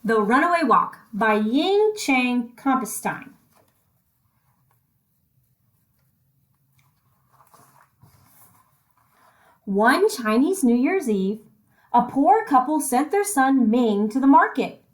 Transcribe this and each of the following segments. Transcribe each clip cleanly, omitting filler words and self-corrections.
The Runaway Wok by Ying Chang Compestein. One Chinese New Year's Eve, a poor couple sent their son Ming to the market.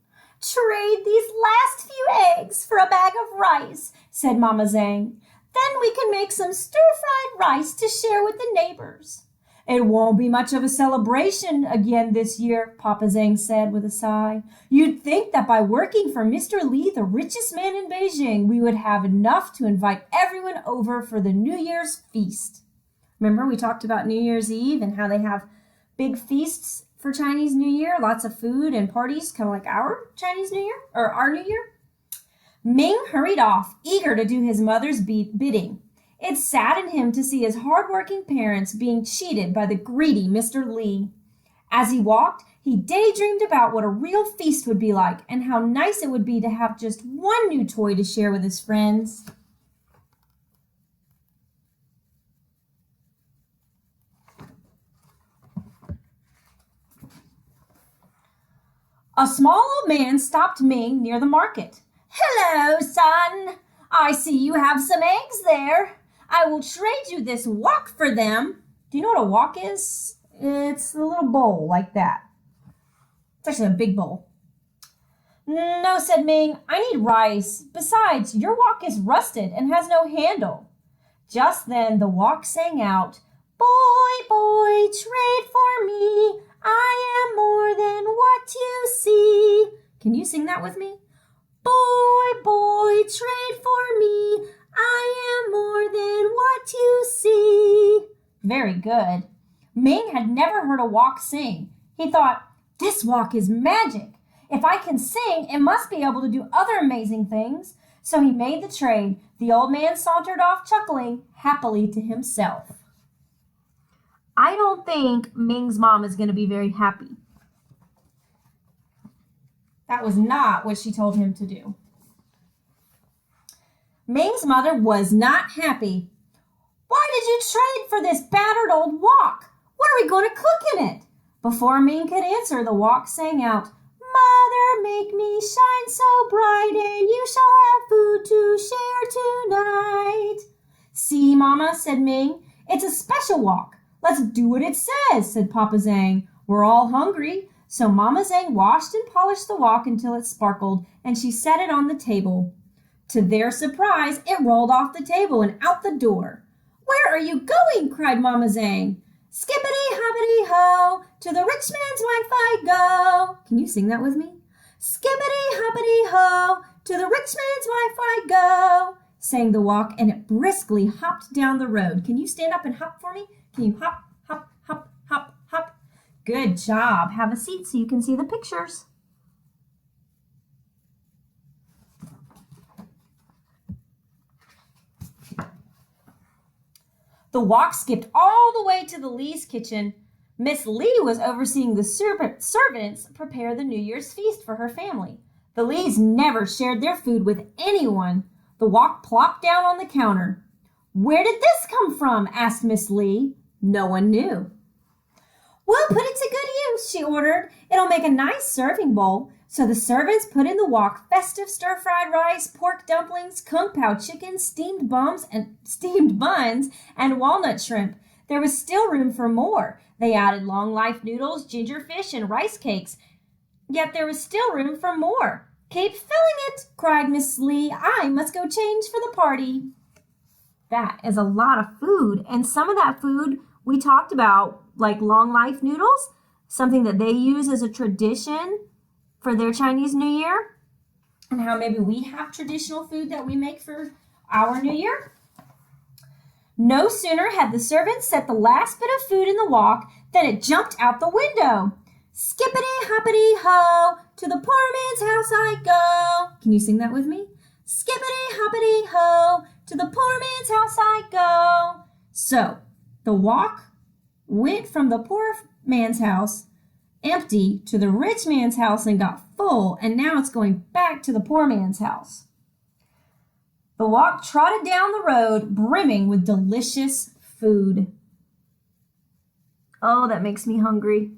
"Trade these last few eggs for a bag of rice," said Mama Zhang. "Then we can make some stir-fried rice to share with the neighbors." "It won't be much of a celebration again this year," Papa Zhang said with a sigh. "You'd think that by working for Mr. Li, the richest man in Beijing, we would have enough to invite everyone over for the New Year's feast." Remember we talked about New Year's Eve and how they have big feasts for Chinese New Year, lots of food and parties, kind of like our Chinese New Year, or our New Year? Ming hurried off, eager to do his mother's bidding. It saddened him to see his hard-working parents being cheated by the greedy Mr. Li. As he walked, he daydreamed about what a real feast would be like and how nice it would be to have just one new toy to share with his friends. A small old man stopped Ming near the market. "Hello, son. I see you have some eggs there. I will trade you this wok for them." Do you know what a wok is? It's a little bowl like that. It's actually a big bowl. "No," said Ming. "I need rice. Besides, your wok is rusted and has no handle." Just then the wok sang out, "Boy, boy, trade for me. I am more than what you see." Can you sing that with me? "Boy, boy, trade for me. I am more than what you see." Very good. Ming had never heard a wok sing. He thought, "This wok is magic. If I can sing, it must be able to do other amazing things." So he made the trade. The old man sauntered off, chuckling happily to himself. I don't think Ming's mom is going to be very happy. That was not what she told him to do. Ming's mother was not happy. "Why did you trade for this battered old wok? What are we going to cook in it?" Before Ming could answer, the wok sang out, "Mother, make me shine so bright, and you shall have food to share tonight." "See, Mama," said Ming, "it's a special wok. Let's do what it says," said Papa Zhang. "We're all hungry." So Mama Zhang washed and polished the wok until it sparkled, and she set it on the table. To their surprise, it rolled off the table and out the door. "Where are you going?" cried Mama Zhang. "Skippity-hoppity-ho, to the rich man's wife I go." Can you sing that with me? "Skippity-hoppity-ho, to the rich man's wife I go," sang the wok, and it briskly hopped down the road. Can you stand up and hop for me? Can you hop, hop, hop, hop, hop? Good job. Have a seat so you can see the pictures. The wok skipped all the way to the Lee's kitchen. Miss Lee was overseeing the servants prepare the New Year's feast for her family. The Lees never shared their food with anyone. The wok plopped down on the counter. "Where did this come from?" asked Miss Lee. No one knew. "We'll put it to good use," she ordered. "It'll make a nice serving bowl." So the servants put in the wok festive stir-fried rice, pork dumplings, kung pao chicken, steamed buns, and walnut shrimp. There was still room for more. They added long-life noodles, ginger fish, and rice cakes. Yet there was still room for more. "Keep filling it," cried Miss Lee. "I must go change for the party." That is a lot of food, and some of that food we talked about, like long-life noodles, something that they use as a tradition for their Chinese New Year, and how maybe we have traditional food that we make for our New Year. No sooner had the servants set the last bit of food in the wok than it jumped out the window. "Skippity-hoppity-ho, to the poor man's house I go." Can you sing that with me? "Skippity-hoppity-ho, to the poor man's house I go." So the wok went from the poor man's house empty to the rich man's house and got full, and now it's going back to the poor man's house. The wok trotted down the road, brimming with delicious food. Oh, that makes me hungry.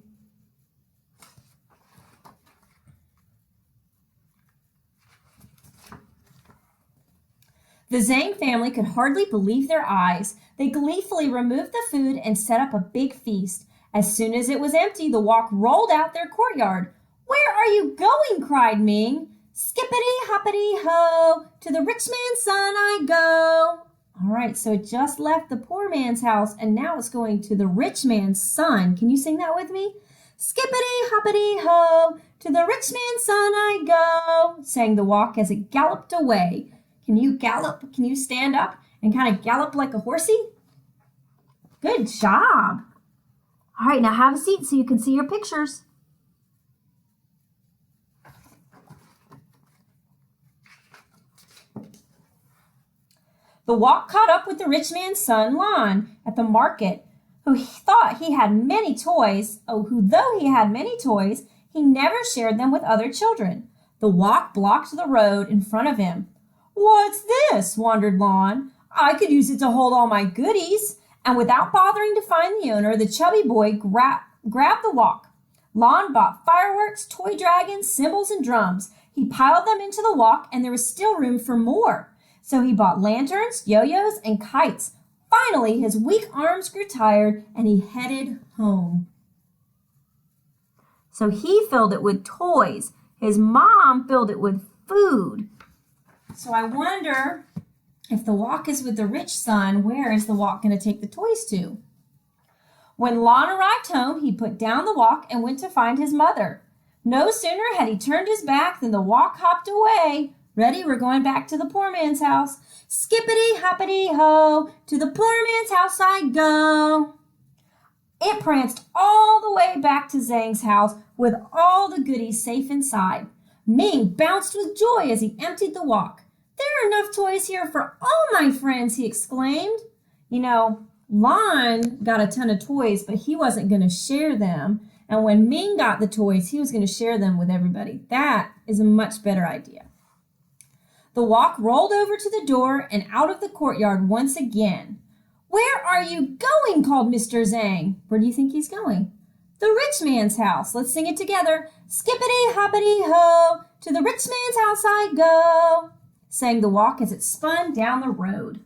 The Zhang family could hardly believe their eyes. They gleefully removed the food and set up a big feast. As soon as it was empty, the wok rolled out their courtyard. "Where are you going?" cried Ming. "Skippity-hoppity-ho, to the rich man's son I go." All right, so it just left the poor man's house, and now it's going to the rich man's son. Can you sing that with me? "Skippity-hoppity-ho, to the rich man's son I go," sang the wok as it galloped away. Can you gallop? Can you stand up and kind of gallop like a horsey? Good job. All right, now have a seat so you can see your pictures. The wok caught up with the rich man's son, Lon, at the market, who thought he had many toys, though he had many toys, he never shared them with other children. The wok blocked the road in front of him. "What's this?" wondered Lon. "I could use it to hold all my goodies." And without bothering to find the owner, the chubby boy grabbed the wok. Lon bought fireworks, toy dragons, cymbals, and drums. He piled them into the wok, and there was still room for more. So he bought lanterns, yo-yos, and kites. Finally, his weak arms grew tired, and he headed home. So he filled it with toys. His mom filled it with food. So I wonder, if the wok is with the rich son, where is the wok going to take the toys to? When Lon arrived home, he put down the wok and went to find his mother. No sooner had he turned his back than the wok hopped away. "Ready? We're going back to the poor man's house. Skippity-hoppity-ho, to the poor man's house I go." It pranced all the way back to Zhang's house with all the goodies safe inside. Ming bounced with joy as he emptied the wok. "There are enough toys here for all my friends," he exclaimed. You know, Lon got a ton of toys, but he wasn't going to share them. And when Ming got the toys, he was going to share them with everybody. That is a much better idea. The wok rolled over to the door and out of the courtyard once again. "Where are you going?" called Mr. Zhang. Where do you think he's going? The rich man's house. Let's sing it together. "Skippity-hoppity-ho, to the rich man's house I go," sang the wok as it spun down the road.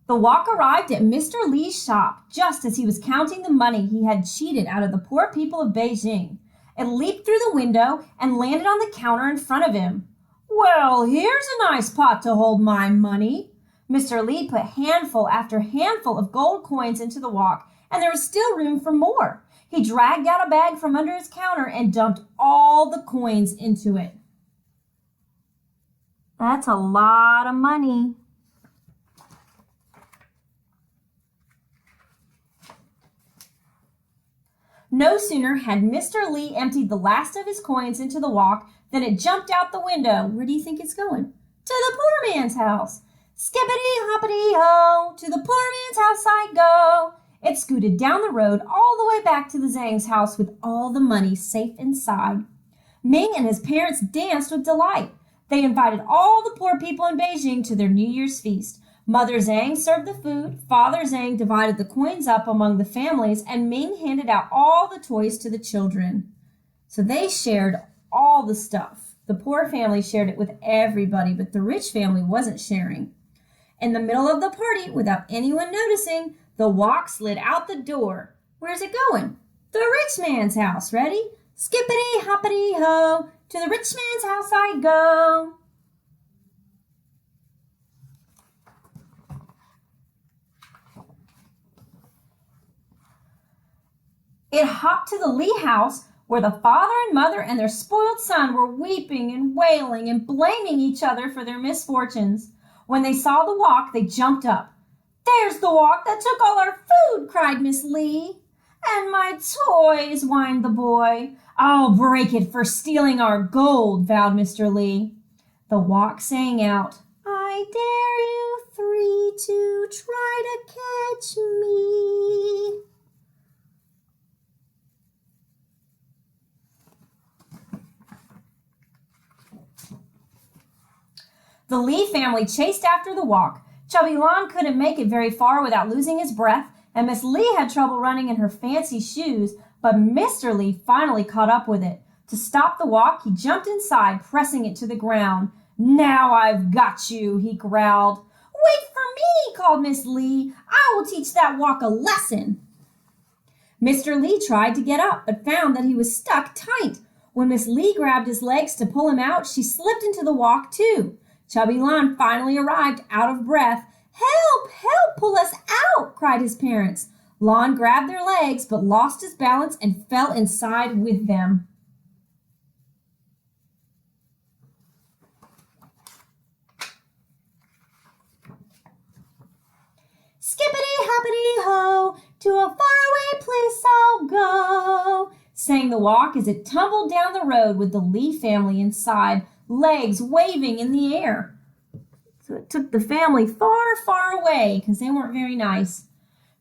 The wok arrived at Mr. Li's shop just as he was counting the money he had cheated out of the poor people of Beijing. It leaped through the window and landed on the counter in front of him. "Well, here's a nice pot to hold my money." Mr. Li put handful after handful of gold coins into the wok, and there was still room for more. He dragged out a bag from under his counter and dumped all the coins into it. That's a lot of money. No sooner had Mr. Li emptied the last of his coins into the wok than it jumped out the window. Where do you think it's going? To the poor man's house. "Skippity-hoppity-ho, to the poor man's house I go." It scooted down the road all the way back to the Zhang's house with all the money safe inside. Ming and his parents danced with delight. They invited all the poor people in Beijing to their New Year's feast. Mother Zhang served the food, Father Zhang divided the coins up among the families, and Ming handed out all the toys to the children. So they shared all the stuff. The poor family shared it with everybody, but the rich family wasn't sharing. In the middle of the party, without anyone noticing, the wok slid out the door. Where's it going? The rich man's house. Ready? "Skippity-hoppity-ho, to the rich man's house I go." It hopped to the Li house where the father and mother and their spoiled son were weeping and wailing and blaming each other for their misfortunes. When they saw the wok, they jumped up. "There's the wok that took all our food," cried Miss Li. "And my toys," whined the boy. "I'll break it for stealing our gold," vowed Mr. Li. The wok sang out, "I dare you three to try to catch me." The Li family chased after the wok. Chubby Lon couldn't make it very far without losing his breath. and Miss Lee had trouble running in her fancy shoes, but Mr. Lee finally caught up with it. To stop the walk, he jumped inside, pressing it to the ground. "Now I've got you," he growled. "Wait for me," called Miss Lee. "I will teach that walk a lesson." Mr. Lee tried to get up, but found that he was stuck tight. When Miss Lee grabbed his legs to pull him out, she slipped into the walk too. Chubby Lon finally arrived, out of breath. "Help! Help! Pull us out!" cried his parents. Lon grabbed their legs, but lost his balance and fell inside with them. "Skippity-hoppity-ho, to a faraway place I'll go," sang the walk as it tumbled down the road with the Lee family inside, legs waving in the air. So it took the family far, far away because they weren't very nice.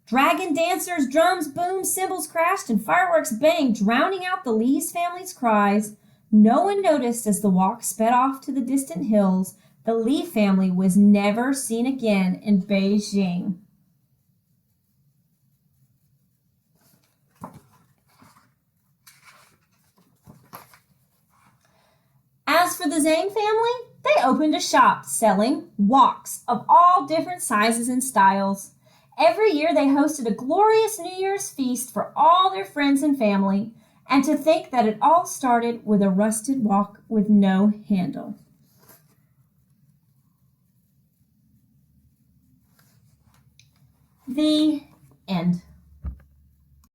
Dragon dancers, drums boomed, cymbals crashed, and fireworks banged, drowning out the Lee's family's cries. No one noticed as the walk sped off to the distant hills. The Lee family was never seen again in Beijing. As for the Zhang family, they opened a shop selling woks of all different sizes and styles. Every year they hosted a glorious New Year's feast for all their friends and family, and to think that it all started with a rusted wok with no handle. The end.